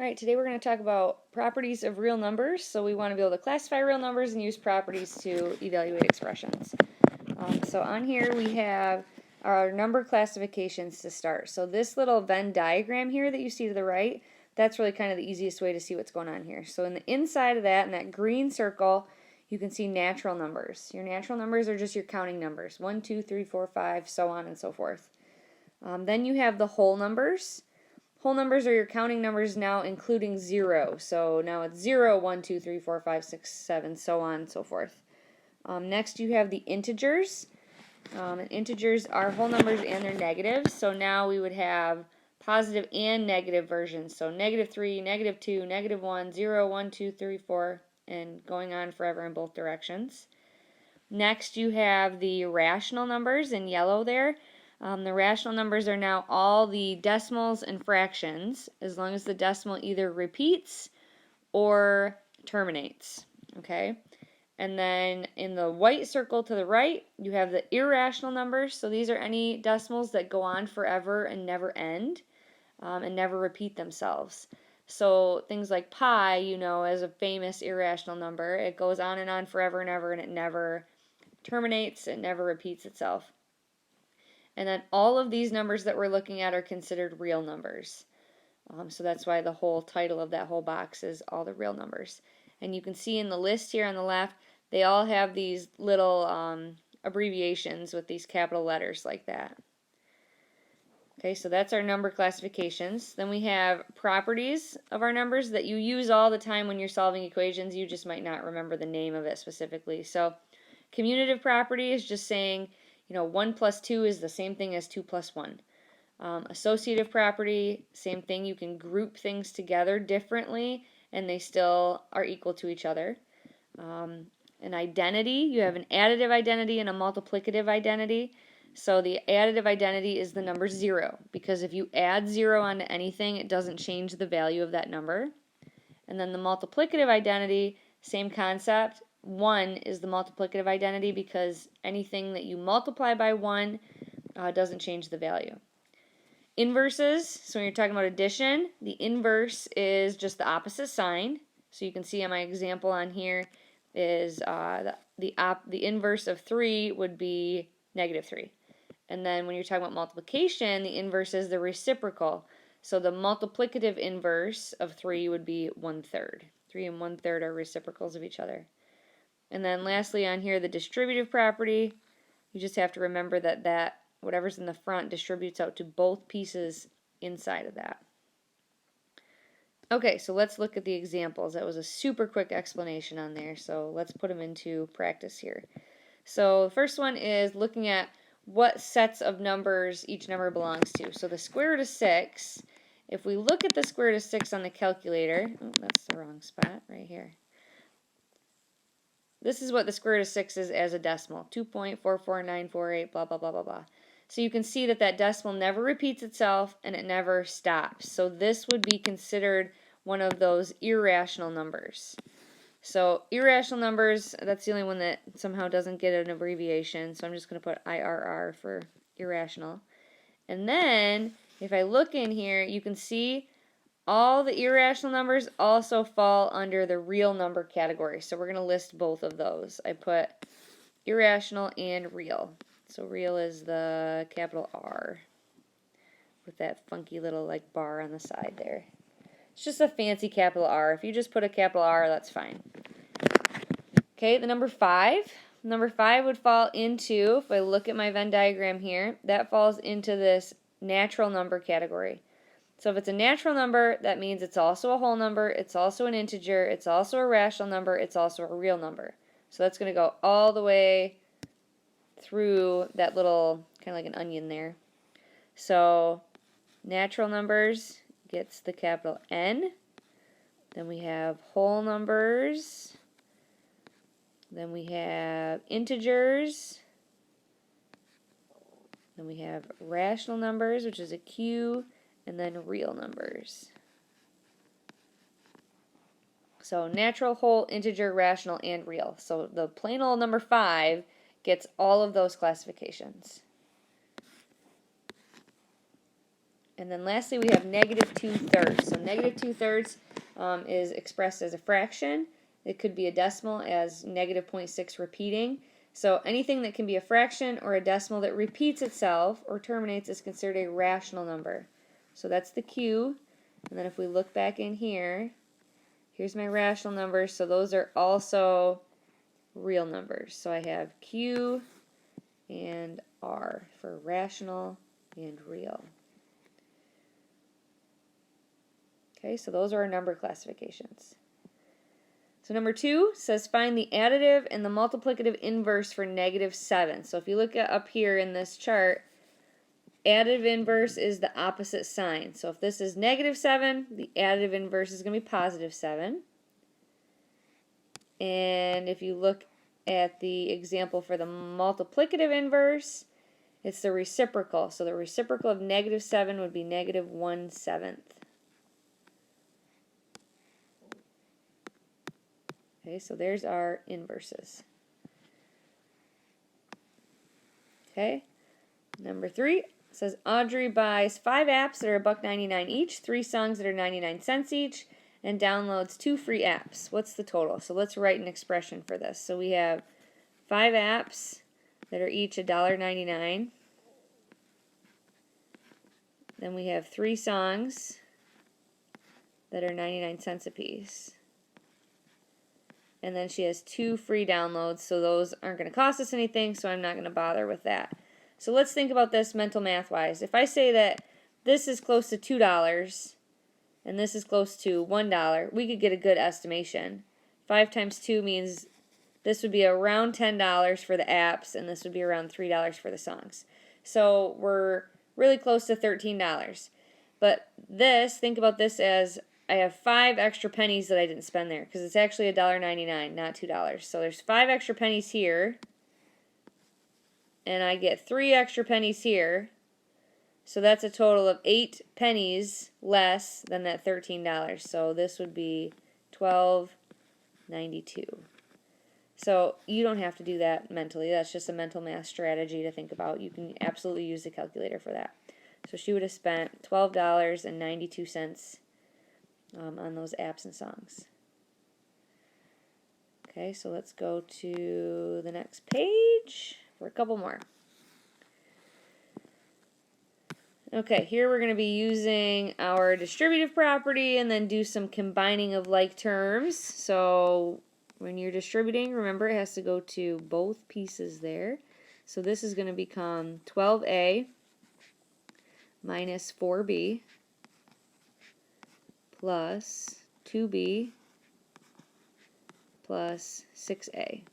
Alright, today we're going to talk about properties of real numbers. So we want to be able to classify real numbers and use properties to evaluate expressions. So on here we have our number classifications to start. So this little Venn diagram here that you see to the right, that's really kind of the easiest way to see what's going on here. So in the inside of that, in that green circle, you can see natural numbers. Your natural numbers are just your counting numbers. 1, 2, 3, 4, 5, so on and so forth. Then you have the whole numbers. Whole numbers are your counting numbers now including 0. So now it's 0, 1, 2, 3, 4, 5, 6, 7, so on and so forth. Next you have the integers. And integers are whole numbers and they're negatives. So now we would have positive and negative versions. So -3, -2, -1, 0, 1, 2, 3, 4, and going on forever in both directions. Next you have the rational numbers in yellow there. The rational numbers are now all the decimals and fractions, as long as the decimal either repeats or terminates. Okay? And then in the white circle to the right, you have the irrational numbers. So these are any decimals that go on forever and never end and never repeat themselves. So things like pi, you know, as a famous irrational number. It goes on and forever and ever, and it never terminates, it never repeats itself. And then all of these numbers that we're looking at are considered real numbers. So that's why the whole title of that whole box is all the real numbers. And you can see in the list here on the left, they all have these little abbreviations with these capital letters like that. Okay, so that's our number classifications. Then we have properties of our numbers that you use all the time when you're solving equations. You just might not remember the name of it specifically. So commutative property is just saying, 1 plus 2 is the same thing as 2 plus 1. Associative property, same thing. You can group things together differently and they still are equal to each other. An identity, you have an additive identity and a multiplicative identity. So the additive identity is the number 0, because if you add 0 onto anything, it doesn't change the value of that number. And then the multiplicative identity, same concept. 1 is the multiplicative identity because anything that you multiply by 1 doesn't change the value. Inverses, so when you're talking about addition, the inverse is just the opposite sign. So you can see on my example on here is the inverse of 3 would be -3. And then when you're talking about multiplication, the inverse is the reciprocal. So the multiplicative inverse of 3 would be 1/3. 3 and 1/3 are reciprocals of each other. And then lastly on here, the distributive property, you just have to remember that whatever's in the front distributes out to both pieces inside of that. Okay, so let's look at the examples. That was a super quick explanation on there, so let's put them into practice here. So the first one is looking at what sets of numbers each number belongs to. So the square root of 6, if we look at the square root of 6 on the calculator, that's the wrong spot, right here. This is what the square root of 6 is as a decimal, 2.44948, blah, blah, blah, blah, blah. So you can see that decimal never repeats itself and it never stops. So this would be considered one of those irrational numbers. So irrational numbers, that's the only one that somehow doesn't get an abbreviation. So I'm just going to put IRR for irrational. And then if I look in here, you can see all the irrational numbers also fall under the real number category. So we're going to list both of those. I put irrational and real. So real is the capital R with that funky little like bar on the side there. It's just a fancy capital R. If you just put a capital R, that's fine. Okay, the number 5. Number 5 would fall into, if I look at my Venn diagram here, that falls into this natural number category. So if it's a natural number, that means it's also a whole number, it's also an integer, it's also a rational number, it's also a real number. So that's going to go all the way through that little, kind of like an onion there. So natural numbers gets the capital N. Then we have whole numbers. Then we have integers. Then we have rational numbers, which is a Q, and then real numbers. So natural, whole, integer, rational, and real. So the plain old number 5 gets all of those classifications. And then lastly, we have negative 2/3. So negative 2/3 is expressed as a fraction. It could be a decimal as negative 0.6 repeating. So anything that can be a fraction or a decimal that repeats itself or terminates is considered a rational number. So that's the Q. And then if we look back in here, here's my rational numbers. So those are also real numbers. So I have Q and R for rational and real. Okay, so those are our number classifications. So number 2 says find the additive and the multiplicative inverse for negative 7. So if you look up here in this chart, additive inverse is the opposite sign. So if this is negative 7, the additive inverse is going to be positive 7. And if you look at the example for the multiplicative inverse, it's the reciprocal. So the reciprocal of negative 7 would be negative 1/7. Okay, so there's our inverses. Okay, number 3 says Audrey buys 5 apps that are $1.99 each, 3 songs that are 99 cents each, and downloads 2 free apps. What's the total? So let's write an expression for this. So we have 5 apps that are each $1.99. Then we have 3 songs that are 99 cents a piece. And then she has 2 free downloads, so those aren't going to cost us anything, so I'm not going to bother with that. So let's think about this mental math-wise. If I say that this is close to $2 and this is close to $1, we could get a good estimation. 5 times 2 means this would be around $10 for the apps, and this would be around $3 for the songs. So we're really close to $13. But this, think about this as I have 5 extra pennies that I didn't spend there because it's actually $1.99, not $2. So there's 5 extra pennies here, and I get 3 extra pennies here. So that's a total of 8 pennies less than that $13. So this would be $12.92. So you don't have to do that mentally. That's just a mental math strategy to think about. You can absolutely use the calculator for that. So she would have spent $12.92 on those apps and songs. Okay, so let's go to the next page for a couple more. Okay, here we're going to be using our distributive property and then do some combining of like terms. So when you're distributing, remember it has to go to both pieces there. So this is going to become 12a minus 4b plus 2b plus 6a.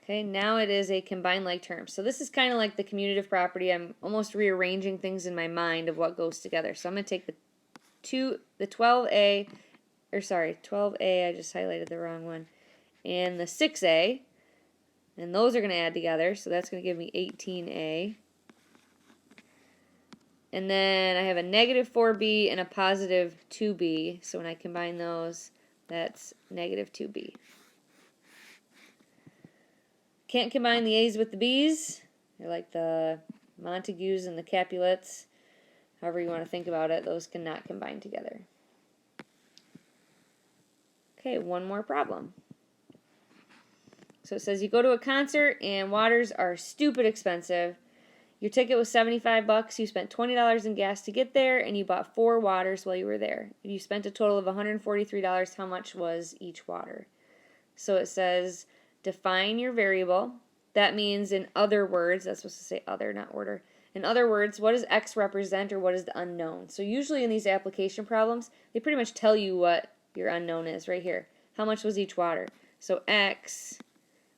Okay, now it is a combined like term. So this is kind of like the commutative property. I'm almost rearranging things in my mind of what goes together. So I'm going to take the 12a, I just highlighted the wrong one, and the 6a, and those are going to add together. So that's going to give me 18a. And then I have a negative 4b and a positive 2b. So when I combine those, that's negative 2b. Can't combine the a's with the b's. They're like the Montagues and the Capulets. However you want to think about it, those cannot combine together. Okay, one more problem. So it says you go to a concert and waters are stupid expensive. Your ticket was $75. You spent $20 in gas to get there, and you bought 4 waters while you were there. If you spent a total of $143, how much was each water? So it says define your variable. That means in other words, that's supposed to say other, not order. In other words, what does X represent or what is the unknown? So usually in these application problems, they pretty much tell you what your unknown is right here. How much was each water? So X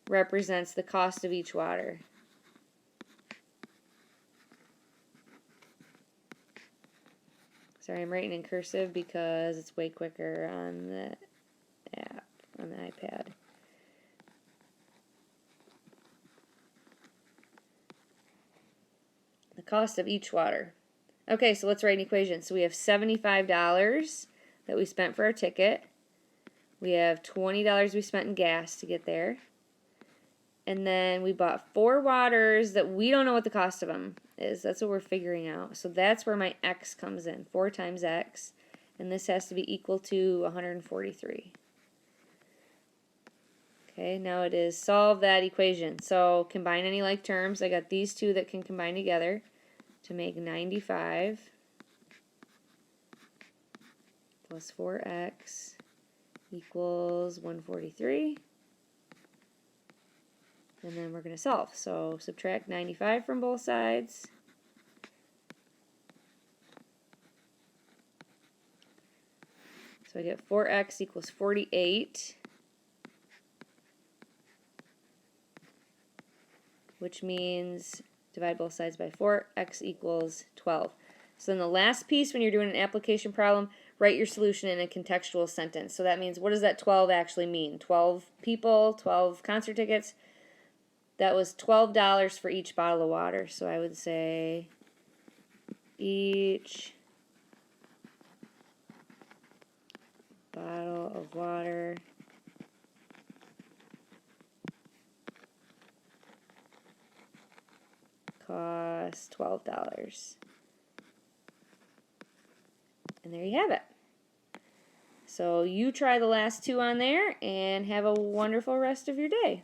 represents the cost of each water. Sorry, I'm writing in cursive because it's way quicker on the app, on the iPad. The cost of each water. Okay, so let's write an equation. So we have $75 that we spent for our ticket. We have $20 we spent in gas to get there. And then we bought 4 waters that we don't know what the cost of them is. That's what we're figuring out. So that's where my x comes in. 4 times x. And this has to be equal to 143. Okay, now it is solve that equation. So combine any like terms. I got these two that can combine together to make 95 plus 4x equals 143. And then we're going to solve. So subtract 95 from both sides. So I get 4x equals 48, which means divide both sides by 4, x equals 12. So then the last piece when you're doing an application problem, write your solution in a contextual sentence. So that means, what does that 12 actually mean? 12 people, 12 concert tickets? That was $12 for each bottle of water. So I would say each bottle of water costs $12. And there you have it. So you try the last two on there and have a wonderful rest of your day.